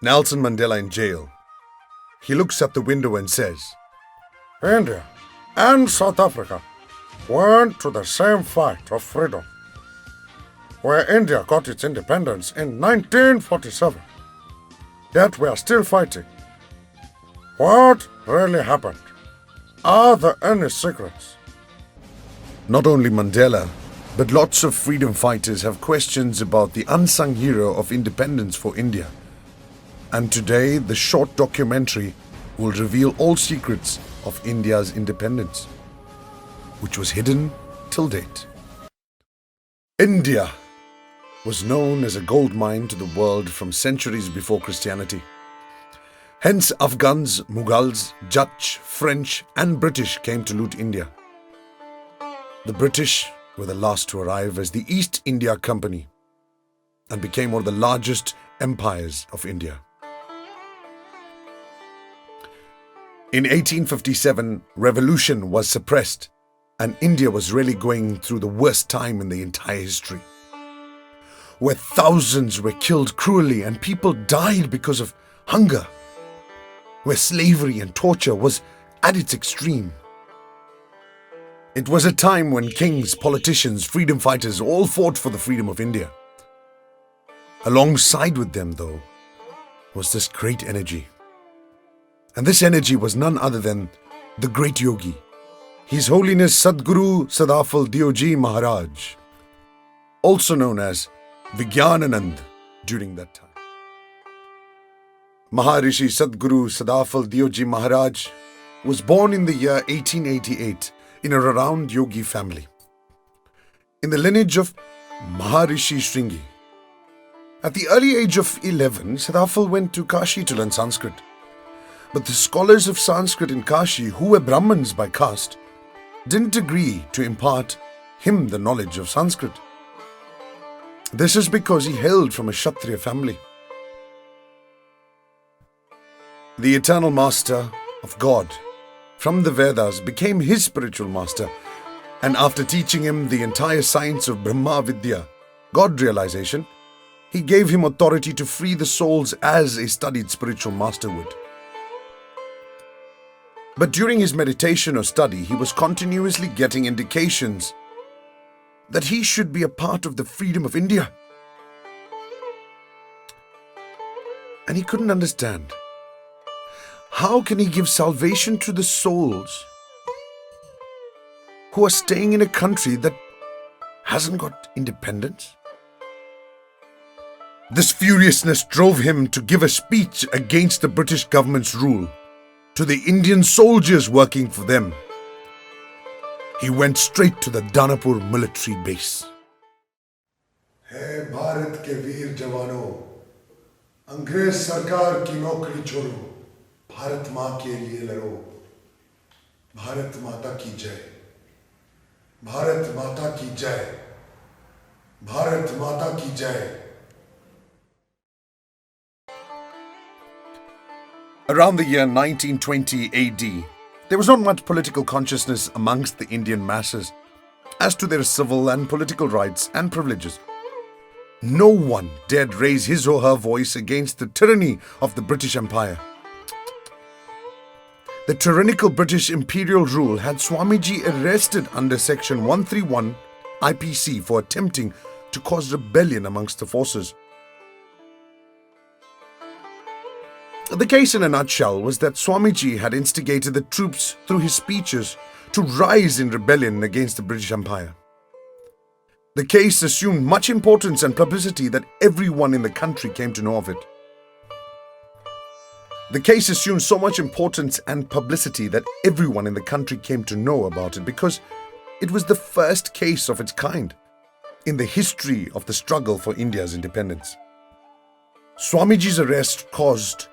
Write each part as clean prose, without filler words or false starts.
Nelson Mandela in jail. He looks at the window and says, India and South Africa went to the same fight of freedom, where India got its independence in 1947. Yet we are still fighting. What really happened? Are there any secrets? Not only Mandela, but lots of freedom fighters have questions about the unsung hero of independence for India. And today, the short documentary will reveal all secrets of India's independence, which was hidden till date. India was known as a gold mine to the world from centuries before Christianity. Hence, Afghans, Mughals, Dutch, French, and British came to loot India. The British were the last to arrive as the East India Company and became one of the largest empires of India. In 1857, revolution was suppressed and India was really going through the worst time in the entire history, where thousands were killed cruelly and people died because of hunger, where slavery and torture was at its extreme. It was a time when kings, politicians, freedom fighters all fought for the freedom of India. Alongside with them, though, was this great energy. And this energy was none other than the great yogi, His Holiness Sadguru Sadafal Dioji Maharaj, also known as Vigyananand during that time. Maharishi Sadguru Sadafal Dioji Maharaj was born in the year 1888 in a renowned yogi family, in the lineage of Maharishi Shringi. At the early age of 11, Sadafal went to Kashi to learn Sanskrit. But the scholars of Sanskrit in Kashi, who were Brahmins by caste, didn't agree to impart him the knowledge of Sanskrit. This is because he hailed from a Kshatriya family. The eternal master of God from the Vedas became his spiritual master, and after teaching him the entire science of Brahma Vidya, God realization, he gave him authority to free the souls as a studied spiritual master would. But during his meditation or study, he was continuously getting indications that he should be a part of the freedom of India. And he couldn't understand. How can he give salvation to the souls who are staying in a country that hasn't got independence? This furiousness drove him to give a speech against the British government's rule to the Indian soldiers working for them. He went straight to the Danapur military base. Hey Bharat ke veer jawano, Angrez sarkar ki naukri chodo, Bharat maa ke liye lado, Bharat Mata ki jai, Bharat Mata ki jai, Bharat Mata ki jai. Around the year 1920 AD, there was not much political consciousness amongst the Indian masses as to their civil and political rights and privileges. No one dared raise his or her voice against the tyranny of the British Empire. The tyrannical British imperial rule had Swamiji arrested under Section 131 IPC for attempting to cause rebellion amongst the forces. The case in a nutshell was that Swamiji had instigated the troops through his speeches to rise in rebellion against the British Empire. The case assumed much importance and publicity that everyone in the country came to know of it. The case assumed so much importance and publicity that everyone in the country came to know about it because it was the first case of its kind in the history of the struggle for India's independence. Swamiji's arrest caused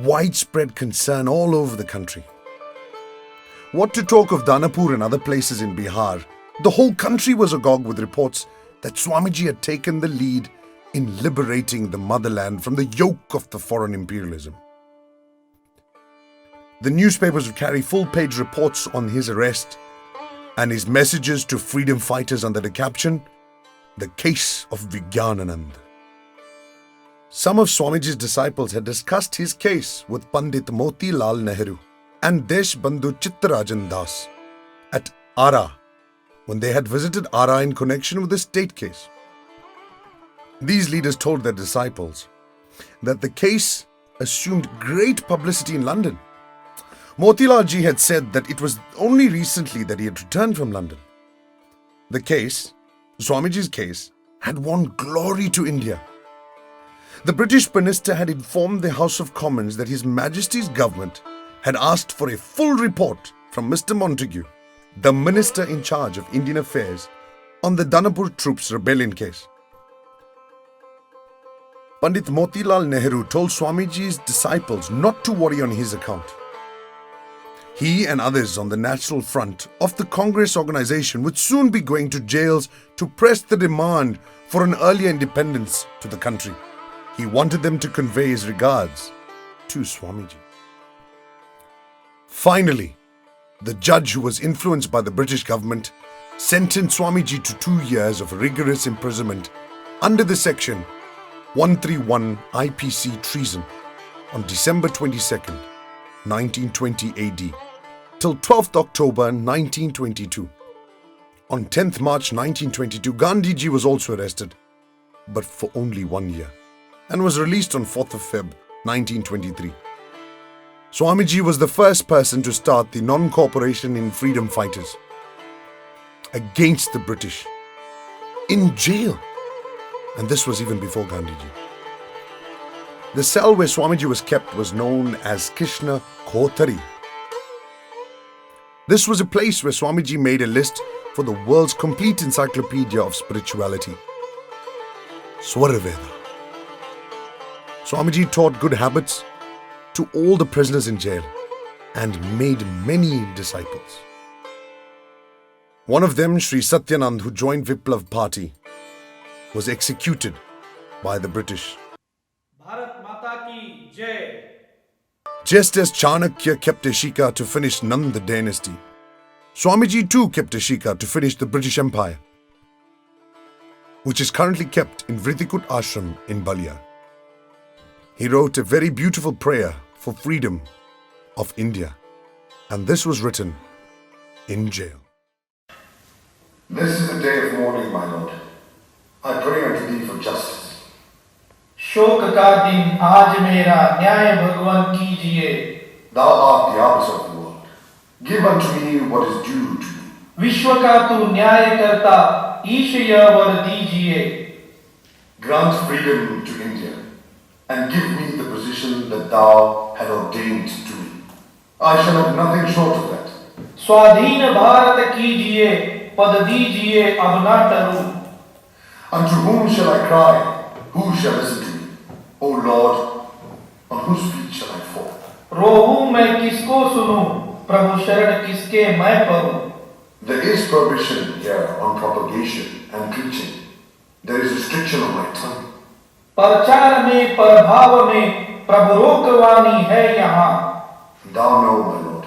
widespread concern all over the country. What to talk of Danapur and other places in Bihar, the whole country was agog with reports that Swamiji had taken the lead in liberating the motherland from the yoke of the foreign imperialism. The newspapers would carry full-page reports on his arrest and his messages to freedom fighters under the caption, "The Case of Vigyananand." Some of Swamiji's disciples had discussed his case with Pandit Motilal Nehru and Deshbandhu Chittarajan Das at Ara when they had visited Ara in connection with the state case. These leaders told their disciples that the case assumed great publicity in London. Motilal ji had said that it was only recently that he had returned from London. The case, Swamiji's case, had won glory to India. The British minister had informed the House of Commons that His Majesty's government had asked for a full report from Mr. Montagu, the minister in charge of Indian affairs, on the Danapur troops' rebellion case. Pandit Motilal Nehru told Swamiji's disciples not to worry on his account. He and others on the National Front of the Congress organization would soon be going to jails to press the demand for an earlier independence to the country. He wanted them to convey his regards to Swamiji. Finally, the judge who was influenced by the British government sentenced Swamiji to 2 years of rigorous imprisonment under the section 131 IPC treason on December 22nd, 1920 AD till 12th October 1922. On 10th March 1922, Gandhiji was also arrested, but for only 1 year, and was released on 4th of Feb 1923. Swamiji was the first person to start the non-cooperation in freedom fighters against the British in jail, and this was even before Gandhiji. The cell where Swamiji was kept was known as Krishna Kotari. This was a place where Swamiji made a list for the world's complete encyclopedia of spirituality, Swaraveda. Swamiji taught good habits to all the prisoners in jail and made many disciples. One of them, Sri Satyanand, who joined Viplav Party, was executed by the British. Bharat Mata ki Jai. Just as Chanakya kept a shika to finish Nanda dynasty, Swamiji too kept a shika to finish the British Empire, which is currently kept in Vritikut Ashram in Balia. He wrote a very beautiful prayer for freedom of India, and this was written in jail. This is the day of mourning, my Lord. I pray unto thee for justice. शोक का दिन आज मेरा न्याय भगवान कीजिए. Thou art the arbiter of the world. Give unto me what is due to me. विश्व का तू न्याय करता ईश यह वर दीजिए. Grant freedom to India and give me the position that thou had ordained to me. I shall have nothing short of that. स्वाधीन भारत कीजिए पद दीजिए अब ना टरूं. Unto whom shall I cry? Who shall listen to me? O Lord, on whose feet shall I fall? रोहूं मैं किसको सुनूं, प्रभु शरण किसके मैं परूं. There is prohibition here on propagation and preaching. There is restriction on my tongue. प्रचार में प्रभाव में प्रभु रोकवानी है यहाँ. Thou know, my Lord,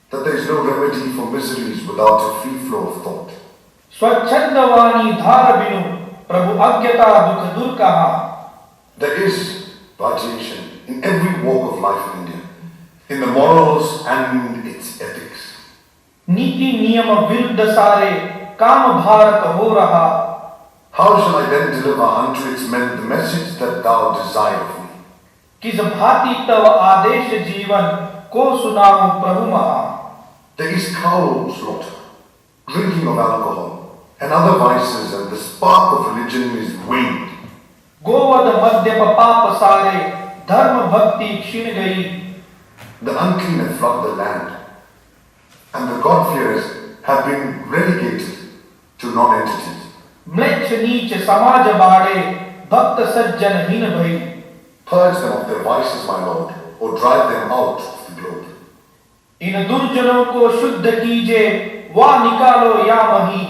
that there is no remedy for miseries without a free flow of thought. स्वच्छंद वाणी धार बिनु प्रभु अज्ञता दुख दूर कहा. There is variation in every walk of life in India, in the morals and its ethics. नीति नियम विरुद्ध सारे काम भारत हो रहा. How shall I then deliver unto its men the message that thou desire of me? किस भांति तव आदेश जीवन को सुनाऊं प्रभु महा. There is cow slaughter, drinking of alcohol, and other vices, and the spark of religion is waned. गोवध मद्यप पाप सारे धर्म भक्ति क्षीण गई. The unclean have flooded the land, and the God-fearers have been relegated to non-entities. म्लेच्छ नीच समाज बाड़े भक्त सज्जन हीन भई. Purge them of their vices, my Lord, or drive them out of the globe. इन दुर्जनों को शुद्ध कीजे वा निकालो या मही.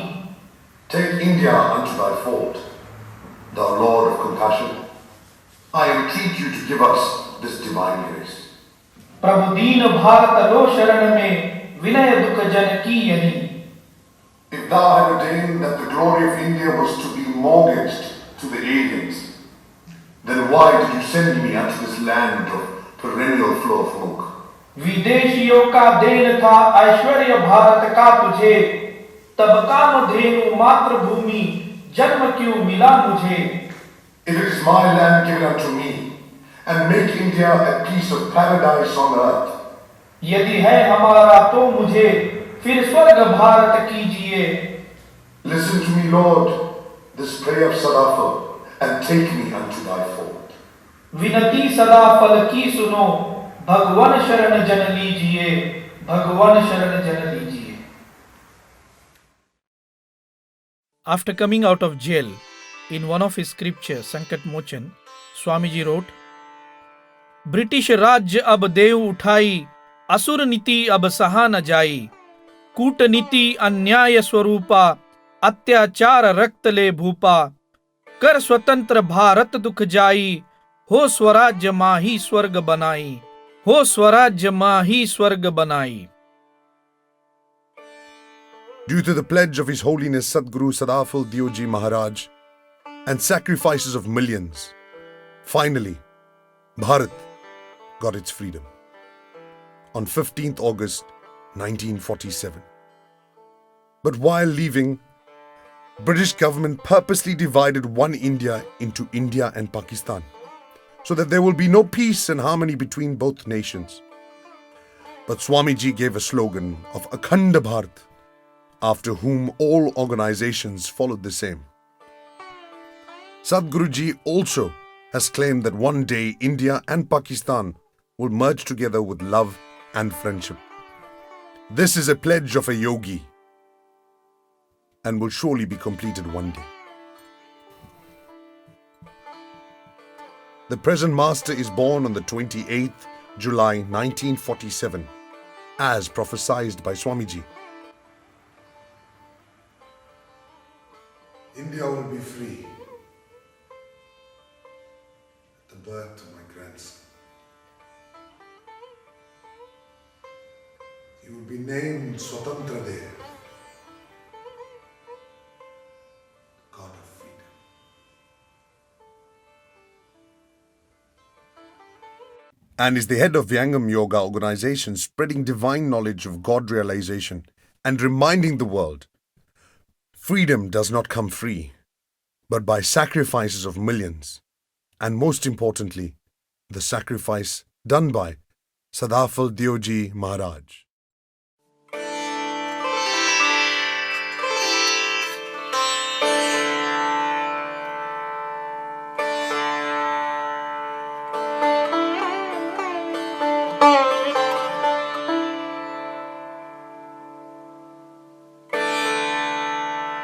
Take India unto thy fold, thou Lord of compassion. I entreat you to give us this divine grace. प्रभु दीन भारत लो शरण में विनय दुख जन की यही. If thou had ordained that the glory of India was to be mortgaged to the aliens, then why did you send me unto this land of perennial flow of milk? विदेशियों का then था ऐश्वर्य भारत का तुझे, तब कामधेनु मातृभूमि जन्म क्यों मिला मुझे। If it is my land given unto me, and make India a piece of paradise on earth, यदि है हमारा तो मुझे फिर स्वर्ग भारत कीजिए। listen to me, Lord, this prayer of Sadafal, and take me unto thy fold. विनती सदा फल की सुनो, भगवन शरण जन लीजिए, भगवन शरण जन लीजिए। After coming out of jail, in one of his scriptures, Sankat Mochan, Swamiji wrote, British राज्य अब देव उठाई, असुर नीति अब सहा न जाई, कूटनीति अन्याय स्वरूपा, अत्याचार रक्त ले भूपा, कर स्वतंत्र भारत दुख जाई, हो स्वराज्य माही स्वर्ग बनाई, हो स्वराज्य माही स्वर्ग बनाई। Due to the pledge of His Holiness Sadguru Sadafal Dioji Maharaj and sacrifices of millions, finally, Bharat got its freedom on 15th August 1947. But while leaving, British government purposely divided one India into India and Pakistan, so that there will be no peace and harmony between both nations. But Swamiji gave a slogan of Akhanda Bharat, after whom all organizations followed the same. Sadhguruji also has claimed that one day India and Pakistan will merge together with love and friendship. This is a pledge of a yogi and will surely be completed one day. The present master is born on the 28th July 1947, as prophesied by Swamiji. India will be free at the birth of my grandson. He will be named Swatantra Dev, God of freedom. And is the head of Vyangam Yoga organization, spreading divine knowledge of God realization and reminding the world freedom does not come free, but by sacrifices of millions, and most importantly, the sacrifice done by Sadafal Dioji Maharaj.